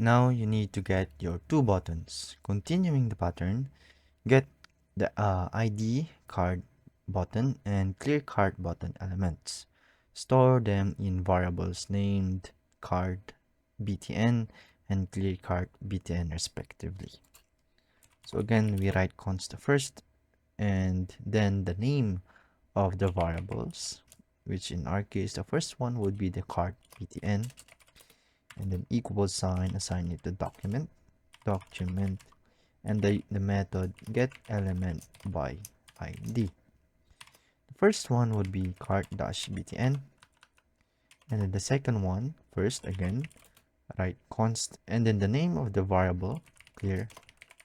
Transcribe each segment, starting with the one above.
Now you need to get your two buttons. Continuing the pattern, get the ID card button and clear card button elements. Store them in variables named card btn and clear card btn respectively. So again, we write const first and then the name of the variables, which in our case the first one would be the card btn, and then equal sign, assign it to document, and the method get element by id. The first one would be cart-btn, and then the second one, first again, write const, and then the name of the variable, clear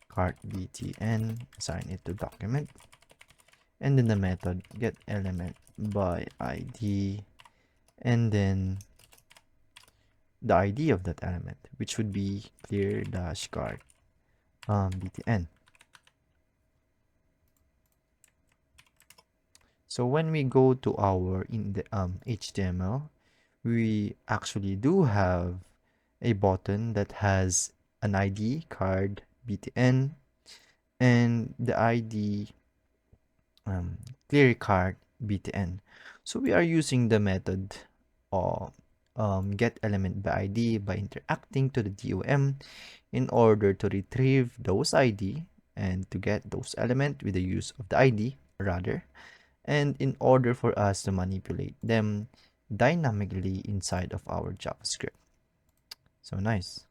cart-btn, assign it to document, and then the method get element by id, and then the id of that element, which would be clear dash cart btn. So when we go to our in the HTML, we actually do have a button that has an ID card btn and the ID clear card btn. So we are using the method of get element by ID by interacting to the DOM in order to retrieve those ID and to get those element with the use of the ID rather, and in order for us to manipulate them dynamically inside of our JavaScript. So nice.